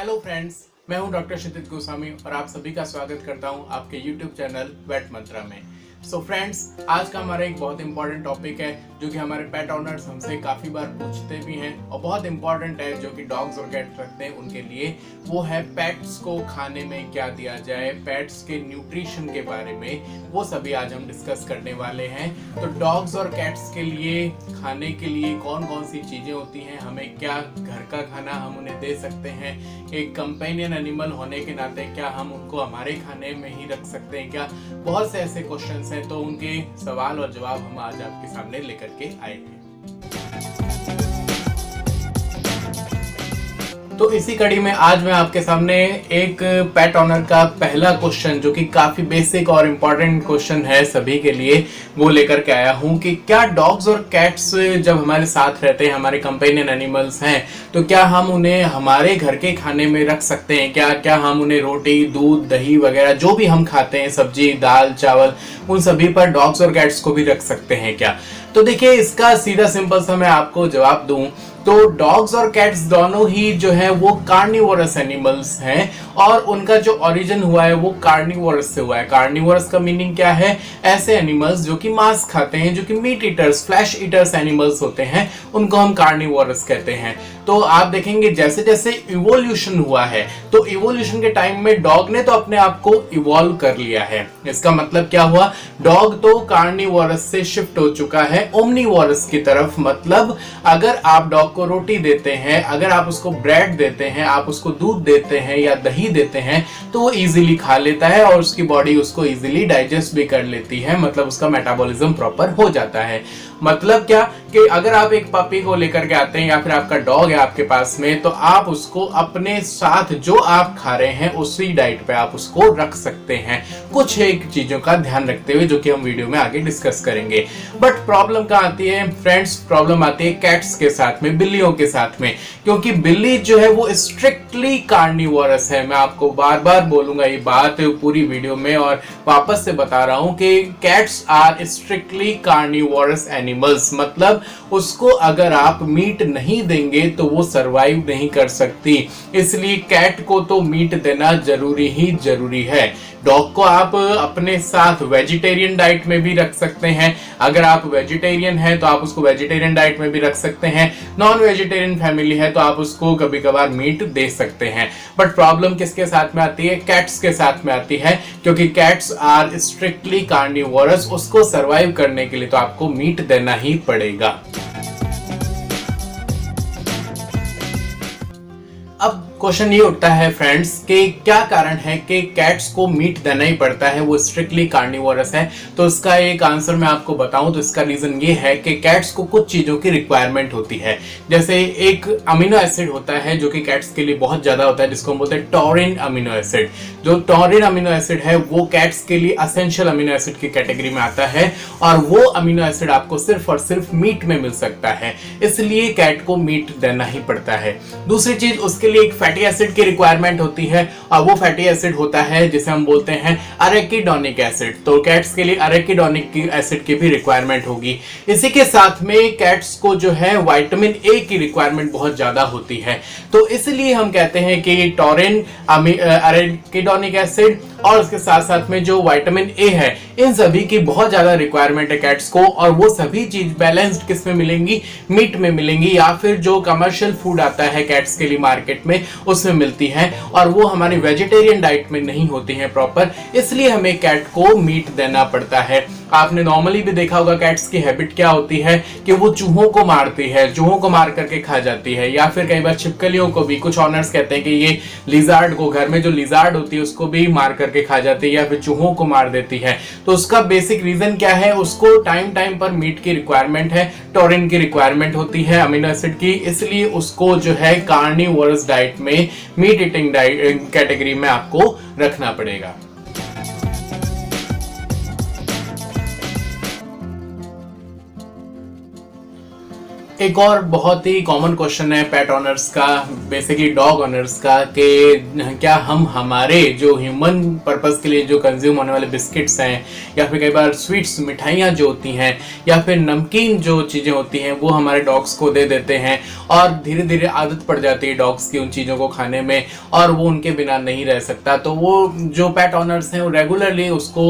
Hello friends, मैं हूं doctor क्षितिज गोस्वामी और आप सभी का स्वागत करता हूं आपके यूट्यूब चैनल वेट मंत्रा में। सो फ्रेंड्स, आज का हमारा एक बहुत इंपॉर्टेंट टॉपिक है जो कि हमारे पेट ओनर्स हमसे काफ़ी बार पूछते भी हैं और बहुत इंपॉर्टेंट है जो कि डॉग्स और कैट्स रखते हैं उनके लिए। वो है पेट्स को खाने में क्या दिया जाए, पेट्स के न्यूट्रिशन के बारे में, वो सभी आज हम डिस्कस करने वाले हैं। तो डॉग्स और कैट्स के लिए खाने के लिए कौन कौन सी चीज़ें होती हैं, हमें क्या घर का खाना हम उन्हें दे सकते हैं, एक कंपेनियन एनिमल होने के नाते क्या हम उनको हमारे खाने में ही रख सकते हैं क्या, बहुत से ऐसे क्वेश्चंस हैं। तो उनके सवाल और जवाब हम आज आपके सामने लेकर के आए हैं। तो इसी कड़ी में आज मैं आपके सामने एक पेट ऑनर का पहला क्वेश्चन, जो कि काफी बेसिक और इम्पोर्टेंट क्वेश्चन है सभी के लिए, वो लेकर के आया हूं कि क्या डॉग्स और कैट्स जब हमारे साथ रहते हैं, हमारे कंपेनियन एनिमल्स हैं, तो क्या हम उन्हें हमारे घर के खाने में रख सकते हैं क्या हम उन्हें रोटी, दूध, दही वगैरह जो भी हम खाते हैं, सब्जी, दाल, चावल, उन सभी पर डॉग्स और कैट्स को भी रख सकते हैं क्या? तो देखिए, इसका सीधा सिंपल सा मैं आपको जवाब दूं तो डॉग्स और कैट्स दोनों ही जो है वो कार्निवोरस एनिमल्स हैं और उनका जो ओरिजिन हुआ है वो कार्निवोरस से हुआ है। कार्निवोरस का मीनिंग क्या है? ऐसे एनिमल्स जो कि मांस खाते हैं, जो कि meet eaters, flash eaters animals होते हैं, उनको हम कार्निवोरस कहते हैं। तो आप देखेंगे जैसे जैसे इवोल्यूशन हुआ है, तो इवोल्यूशन के टाइम में डॉग ने तो अपने आप को इवॉल्व कर लिया है। इसका मतलब क्या हुआ? डॉग तो कार्निवोरस से शिफ्ट हो चुका है ओमनीवोरस की तरफ। मतलब अगर आप डॉग को रोटी देते हैं, अगर आप उसको ब्रेड देते हैं, आप उसको दूध देते हैं या दही देते हैं, तो वो इजीली खा लेता है और उसकी बॉडी उसको इजीली डाइजेस्ट भी कर लेती है। मतलब उसका मेटाबॉलिज्म प्रॉपर हो जाता है। मतलब क्या कि अगर आप एक पपी को लेकर के आते हैं या फिर आपका डॉग है आपके पास में, तो आप उसको अपने साथ जो आप खा रहे हैं उसी डाइट पे आप उसको रख सकते हैं, कुछ एक चीजों का ध्यान रखते हुए, जो कि हम वीडियो में आगे डिस्कस करेंगे। बट प्रॉब्लम कहाँ आती है फ्रेंड्स? प्रॉब्लम आती है कैट्स के साथ में, बिल्लियों के साथ में, क्योंकि बिल्ली जो है वो स्ट्रिक्टली कार्निवोरस है। मैं आपको बार बार बोलूंगा ये बात पूरी वीडियो में और वापस से बता रहा हूं कि cats are strictly carnivorous animals. मतलब उसको अगर आप मीट नहीं देंगे तो वो सरवाइव नहीं कर सकती, इसलिए कैट को तो मीट देना जरूरी ही जरूरी है। डॉग को आप अपने साथ वेजिटेरियन डाइट में भी रख सकते हैं। अगर आप वेजिटेरियन हैं तो आप उसको वेजिटेरियन डाइट में भी रख सकते हैं। नॉन वेजिटेरियन फैमिली है तो आप उसको कभी कभार मीट दे सकते हैं। बट प्रॉब्लम किसके साथ में आती है? कैट्स के साथ में आती है, क्योंकि कैट्स आर स्ट्रिक्टली कार्निवोरस। उसको सरवाइव करने के लिए तो आपको मीट देना ही पड़ेगा। अब क्वेश्चन ये उठता है फ्रेंड्स कि क्या कारण है कि कैट्स को मीट देना ही पड़ता है, वो स्ट्रिक्टली कार्निवोरस है? तो इसका एक आंसर मैं आपको बताऊं तो इसका रीजन ये है कि कैट्स को कुछ चीजों की रिक्वायरमेंट होती है। जैसे एक अमीनो एसिड होता है जो कि कैट्स के लिए बहुत ज्यादा होता है, जिसको हम बोलते हैं टॉरिन अमीनो एसिड। जो टॉरिन अमीनो एसिड है वो कैट्स के लिए असेंशियल अमीनो एसिड की कैटेगरी में आता है और वो अमीनो एसिड आपको सिर्फ और सिर्फ मीट में मिल सकता है, इसलिए कैट को मीट देना ही पड़ता है। दूसरी चीज, उसके लिए एक फैटी एसिड की रिक्वायरमेंट होती है और वो फैटी एसिड होता है जिसे हम बोलते हैं अरेकिडोनिक एसिड। तो कैट्स के लिए अरेकिडोनिक एसिड की भी रिक्वायरमेंट होगी। इसी के साथ में कैट्स को जो है विटामिन ए की रिक्वायरमेंट बहुत ज्यादा होती है। तो इसलिए हम कहते हैं कि टॉरिन, अरेकिडोनिक एसिड और उसके साथ साथ में जो विटामिन ए है, इन सभी की बहुत ज्यादा रिक्वायरमेंट है कैट्स को। और वो सभी चीज बैलेंस्ड किस में मिलेंगी? मीट में मिलेंगी, या फिर जो कमर्शियल फूड आता है कैट्स के लिए मार्केट में उसमें मिलती है, और वो हमारी वेजिटेरियन डाइट में नहीं होती है प्रॉपर, इसलिए हमें कैट को मीट देना पड़ता है। आपने नॉर्मली भी देखा होगा कैट्स की हैबिट क्या होती है कि वो चूहों को मारती है, चूहों को मार करके खा जाती है, या फिर कई बार छिपकलियों को भी। कुछ ऑनर्स कहते हैं कि ये लिजार्ड को, घर में जो लिजार्ड होती है उसको भी मार करके खा जाती है या फिर चूहों को मार देती है। तो उसका बेसिक रीजन क्या है? उसको टाइम टाइम पर मीट की रिक्वायरमेंट है, टॉरिन की रिक्वायरमेंट होती है, अमीनो एसिड की, इसलिए उसको जो है कार्निवोरस डाइट में, मीट ईटिंग डाइट कैटेगरी में आपको रखना पड़ेगा। एक और बहुत ही कॉमन क्वेश्चन है पेट ऑनर्स का, बेसिकली डॉग ऑनर्स का, कि क्या हम हमारे जो ह्यूमन पर्पस के लिए जो कंज्यूम होने वाले बिस्किट्स हैं या फिर कई बार स्वीट्स मिठाइयाँ जो होती हैं या फिर नमकीन जो चीज़ें होती हैं वो हमारे डॉग्स को दे देते हैं और धीरे धीरे आदत पड़ जाती है डॉग्स की उन चीज़ों को खाने में और वो उनके बिना नहीं रह सकता। तो वो जो पेट ऑनर्स हैं वो रेगुलरली उसको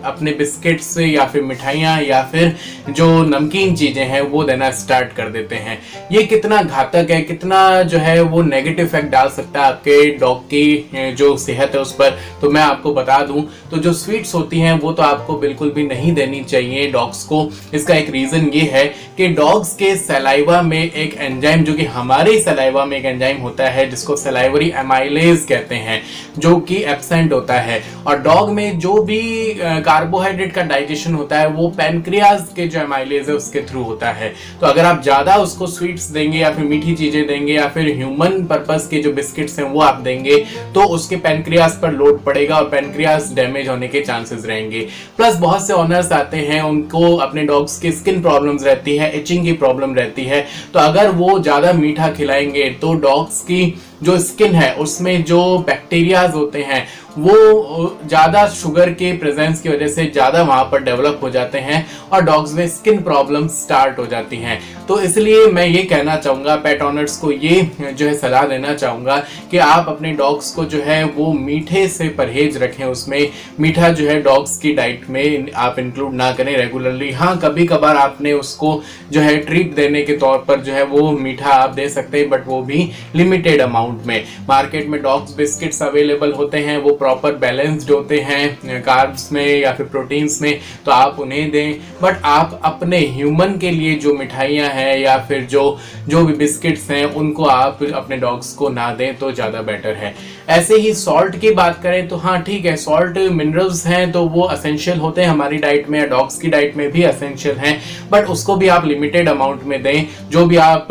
अपने बिस्किट्स या फिर मिठाइयाँ या फिर जो नमकीन चीज़ें हैं वो देना स्टार्ट कर देते हैं। ये कितना घातक है, कितना जो है वो नेगेटिव इफेक्ट डाल सकता है आपके डॉग की जो सेहत है उस पर, तो मैं आपको बता दूं तो जो स्वीट्स होती हैं वो तो आपको बिल्कुल भी नहीं देनी चाहिए डॉग्स को। इसका एक रीजन ये है कि डॉग्स के सलाइवा में एक एंजाइम, जो कि हमारे सलाइवा में एक एंजाइम होता है जिसको सलाइवरी एमाइलेज कहते हैं, जो कि एब्सेंट होता है। और डॉग में जो भी कार्बोहाइड्रेट का डाइजेशन होता है वो पैनक्रियाज के जो एमाइलेज है उसके थ्रू होता है। तो अगर आप ज्यादा उसको स्वीट्स देंगे या फिर मीठी चीजें देंगे या फिर ह्यूमन पर्पस के जो बिस्किट्स हैं वो आप देंगे तो उसके पैनक्रियाज पर लोड पड़ेगा और पैनक्रियाज डैमेज होने के चांसेस रहेंगे। प्लस बहुत से ऑनर्स आते हैं, उनको अपने डॉग्स की स्किन प्रॉब्लम्स रहती है, इचिंग की प्रॉब्लम रहती है, तो अगर वो ज्यादा मीठा खिलाएंगे तो डॉग्स की जो स्किन है उसमें जो बैक्टीरियाज होते हैं वो ज्यादा शुगर के प्रेजेंस की वजह से ज्यादा वहां पर डेवलप हो जाते हैं और डॉग्स में स्किन प्रॉब्लम स्टार्ट हो जाती हैं। तो इसलिए मैं ये कहना चाहूंगा, पेट ऑनर्स को ये जो है सलाह देना चाहूंगा कि आप अपने डॉग्स को जो है वो मीठे से परहेज रखें, उसमें मीठा जो है डॉग्स की डाइट में आप इंक्लूड ना करें रेगुलरली। हाँ, कभी कभार आपने उसको जो है ट्रीट देने के तौर पर जो है वो मीठा आप दे सकते हैं, बट वो भी लिमिटेड अमाउंट में। मार्केट में डॉग्स बिस्किट्स अवेलेबल होते हैं, वो प्रॉपर बैलेंस्ड होते हैं कार्ब्स में या फिर प्रोटीन्स में, तो आप उन्हें दें। बट आप अपने ह्यूमन के लिए जो मिठाइयाँ हैं या फिर जो भी बिस्किट्स हैं उनको आप अपने डॉग्स को ना दें तो ज़्यादा बेटर है। ऐसे ही सॉल्ट की बात करें तो हाँ ठीक है, सॉल्ट मिनरल्स हैं तो वो असेंशियल होते हैं हमारी डाइट में, डॉग्स की डाइट में भी असेंशियल हैं, बट उसको भी आप लिमिटेड अमाउंट में दें। जो भी आप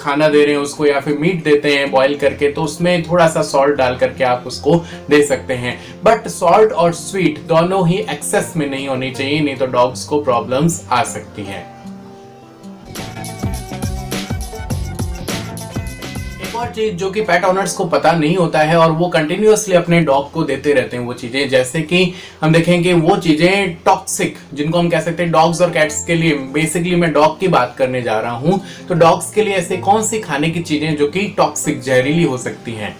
खाना दे रहे हैं उसको या फिर मीट देते हैं बॉईल करके तो उसमें थोड़ा सा सॉल्ट डाल करके आप उसको दे सकते हैं। बट सॉल्ट और स्वीट दोनों ही एक्सेस में नहीं होनी चाहिए, नहीं तो डॉग्स को प्रॉब्लम्स आ सकती हैं। और चीज जो कि पेट ऑनर्स को पता नहीं होता है और वो कंटिन्यूअसली अपने डॉग को देते रहते हैं वो चीजें, जैसे कि हम देखेंगे वो चीजें टॉक्सिक, जिनको हम कह सकते हैं डॉग्स और कैट्स के लिए, बेसिकली मैं डॉग की बात करने जा रहा हूं, तो डॉग्स के लिए ऐसे कौन सी खाने की चीजें जो कि टॉक्सिक, जहरीली हो सकती हैं,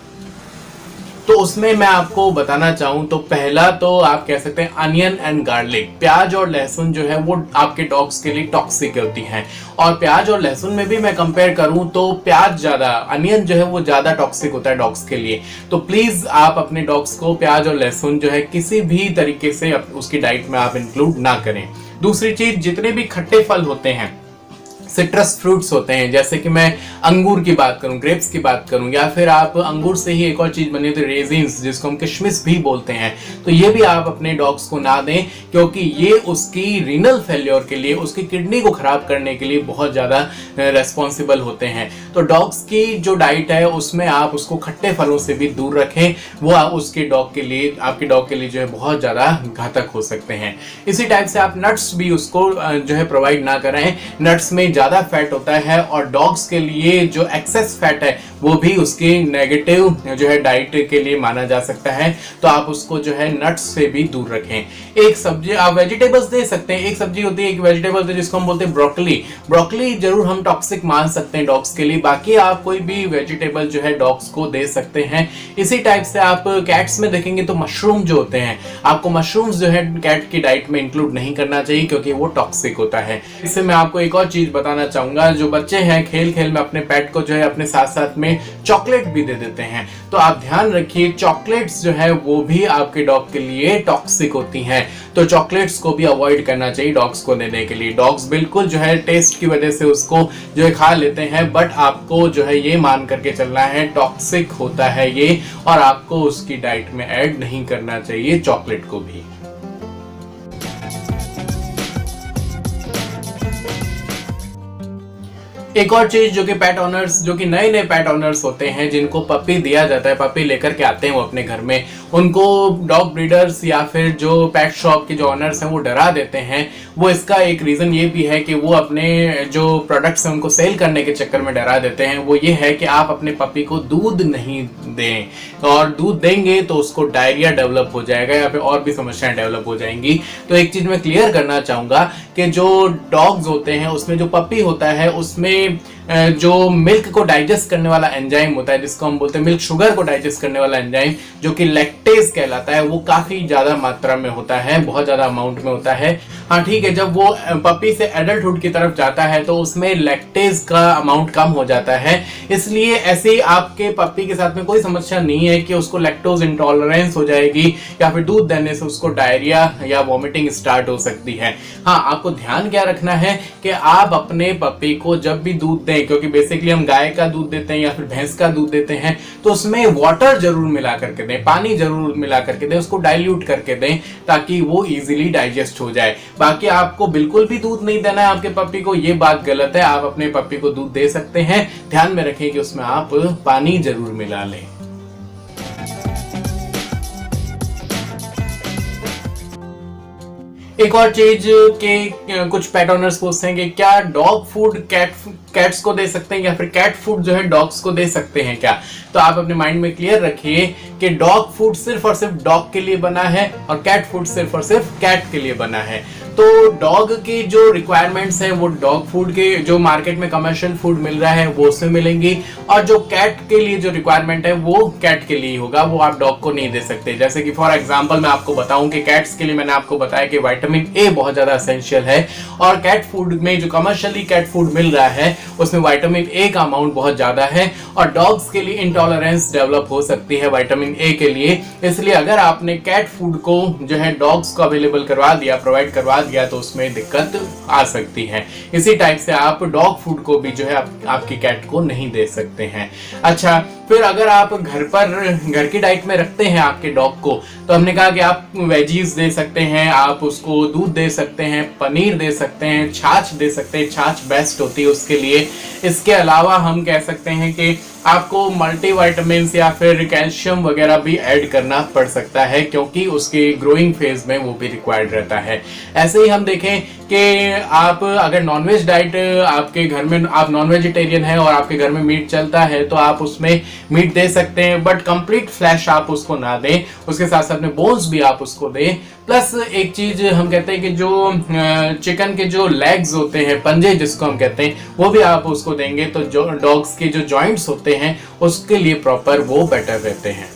तो उसमें मैं आपको बताना चाहूं तो पहला तो आप कह सकते हैं अनियन एंड गार्लिक। प्याज और लहसुन जो है वो आपके डॉग्स के लिए टॉक्सिक होती हैं, और प्याज और लहसुन में भी मैं कंपेयर करूं तो प्याज ज्यादा, अनियन जो है वो ज्यादा टॉक्सिक होता है डॉग्स के लिए। तो प्लीज आप अपने डॉग्स को प्याज और लहसुन जो है किसी भी तरीके से उसकी डाइट में आप इंक्लूड ना करें। दूसरी चीज, जितने भी खट्टे फल होते हैं, सिट्रस फ्रूट्स होते हैं, जैसे कि मैं अंगूर की बात करूं, ग्रेप्स की बात करूं, या फिर आप अंगूर से ही एक और चीज बनी होती है रेजिन्स, जिसको हम किशमिश भी बोलते हैं, तो ये भी आप अपने डॉग्स को ना दें क्योंकि ये उसकी रीनल फेल्योर के लिए, उसकी किडनी को खराब करने के लिए बहुत ज्यादा रेस्पॉन्सिबल होते हैं। तो डॉग्स की जो डाइट है उसमें आप उसको खट्टे फलों से भी दूर रखें, वो उसके डॉग के लिए, आपके डॉग के लिए जो है बहुत ज्यादा घातक हो सकते हैं। इसी टाइप से आप नट्स भी उसको जो है प्रोवाइड ना करें, नट्स में ज्यादा फैट होता है और डॉग्स के लिए जो एक्सेस फैट है वो भी उसकी नेगेटिव जो है डाइट के लिए माना जा सकता है, तो आप उसको जो है नट्स से भी दूर रखें। एक सब्जी आप वेजिटेबल्स दे सकते हैं, एक सब्जी होती है, एक वेजिटेबल होती है जिसको हम बोलते हैं ब्रोकली। ब्रोकली जरूर हम टॉक्सिक मान सकते हैं डॉग्स के लिए, बाकी आप कोई भी वेजिटेबल जो है डॉग्स को दे सकते हैं। इसी टाइप से आप कैट्स में देखेंगे तो मशरूम जो होते हैं, आपको मशरूम्स जो है कैट की डाइट में इंक्लूड नहीं करना चाहिए क्योंकि वो टॉक्सिक होता है। इससे मैं आपको एक और चीज बताना चाहूंगा, जो बच्चे हैं खेल खेल में अपने पेट को जो है अपने साथ साथ में चॉकलेट भी दे देते हैं, तो आप ध्यान रखिए चॉकलेट्स जो है वो भी आपके डॉग के लिए टॉक्सिक होती हैं, तो चॉकलेट्स को भी अवॉइड करना चाहिए डॉग्स को देने के लिए। डॉग्स बिल्कुल जो है टेस्ट की वजह से उसको जो है खा लेते हैं, बट आपको जो है ये मान करके चलना है टॉक्सिक होता है ये, और आपको उसकी डाइट में ऐड नहीं करना चाहिए चॉकलेट को भी। एक और चीज जो कि पेट ऑनर्स, जो कि नए नए पेट ऑनर्स होते हैं, जिनको पपी दिया जाता है, पपी लेकर के आते हैं वो अपने घर में, उनको डॉग ब्रीडर्स या फिर जो पेट शॉप के जो ऑनर्स हैं वो डरा देते हैं। वो इसका एक रीजन ये भी है कि वो अपने जो प्रोडक्ट्स हैं उनको सेल करने के चक्कर में डरा देते हैं। वो ये है कि आप अपने पपी को दूध नहीं दें, और दूध देंगे तो उसको डायरिया डेवलप हो जाएगा या फिर और भी समस्याएं डेवलप हो जाएंगी। तो एक चीज मैं क्लियर करना चाहूंगा कि जो डॉग्स होते हैं उसमें जो पपी होता है उसमें जो मिल्क को डाइजेस्ट करने वाला एंजाइम होता है, जिसको हम बोलते हैं मिल्क शुगर को डाइजेस्ट करने वाला एंजाइम, जो कि लैक्टेज कहलाता है, वो काफी ज्यादा मात्रा में होता है, बहुत ज्यादा अमाउंट में होता है। हाँ ठीक है, जब वो पपी से एडल्टहुड की तरफ जाता है तो उसमें लैक्टेज का अमाउंट कम हो जाता है। इसलिए ऐसे आपके पपी के साथ में कोई समस्या नहीं है कि उसको लैक्टोज इंटॉलरेंस हो जाएगी या फिर दूध देने से उसको डायरिया या वॉमिटिंग स्टार्ट हो सकती है। हाँ, आपको ध्यान क्या रखना है कि आप अपने पपी को जब भी दूध दें, क्योंकि बेसिकली हम गाय का दूध देते हैं या फिर भैंस का दूध देते हैं, तो उसमें वाटर जरूर मिला करके दें, पानी जरूर मिला करके दें, उसको डाइल्यूट करके दें ताकि वो इजीली डाइजेस्ट हो जाए। बाकी आपको बिल्कुल भी दूध नहीं देना है आपके पपी को, ये बात गलत है। आप अपने पपी को दूध दे सकते हैं, ध्यान में रखें कि उसमें आप पानी जरूर मिला लें। एक और चीज के कुछ पेट ओनर्स पूछते हैं कि क्या डॉग फूड कैट्स को दे सकते हैं या फिर कैट फूड जो है डॉग्स को दे सकते हैं क्या। तो आप अपने माइंड में क्लियर रखिए कि डॉग फूड सिर्फ और सिर्फ डॉग के लिए बना है और कैट फूड सिर्फ और सिर्फ कैट के लिए बना है। तो डॉग की जो रिक्वायरमेंट्स हैं वो डॉग फूड के जो मार्केट में कमर्शियल फूड मिल रहा है वो उसमें मिलेंगी, और जो कैट के लिए जो रिक्वायरमेंट है वो कैट के लिए होगा, वो आप डॉग को नहीं दे सकते। जैसे कि फॉर एग्जांपल मैं आपको बताऊं कि कैट्स के लिए मैंने आपको बताया कि विटामिन ए बहुत ज्यादा एसेंशियल है, और कैट फूड में जो कमर्शियली कैट फूड मिल रहा है उसमें विटामिन ए का अमाउंट बहुत ज्यादा है, और डॉग्स के लिए इंटॉलरेंस डेवलप हो सकती है विटामिन ए के लिए। इसलिए अगर आपने कैट फूड को जो है डॉग्स को अवेलेबल करवा दिया, प्रोवाइड करवा दिया, तो उसमें दिक्कत आ सकती है। इसी टाइप से आप डॉग फूड को भी जो है आपकी कैट को नहीं दे सकते हैं। अच्छा, फिर अगर आप घर की डाइट में रखते हैं आपके डॉग को, तो हमने कहा कि आप वेजीज दे सकते हैं, आप उसको दूध दे सकते हैं, पनीर दे सकते हैं, छाछ दे सकते हैं, छाछ बेस्ट होती है उसके लिए। इसके अलावा हम कह सकते हैं कि आपको मल्टीविटामिन्स या फिर कैल्शियम वगैरह भी ऐड करना पड़ सकता है, क्योंकि उसके ग्रोइंग फेज में वो भी रिक्वायर्ड रहता है। ऐसे ही हम देखें कि आप अगर नॉनवेज डाइट आपके घर में, आप नॉन वेजिटेरियन है और आपके घर में मीट चलता है, तो आप उसमें मीट दे सकते हैं, बट कंप्लीट फ्लैश आप उसको ना दें, उसके साथ साथ में बोन्स भी आप उसको दें। प्लस एक चीज हम कहते हैं कि जो चिकन के जो लेग्स होते हैं, पंजे जिसको हम कहते हैं, वो भी आप उसको देंगे तो जो डॉग्स के जो जॉइंट्स होते हैं उसके लिए प्रॉपर वो बेटर रहते हैं।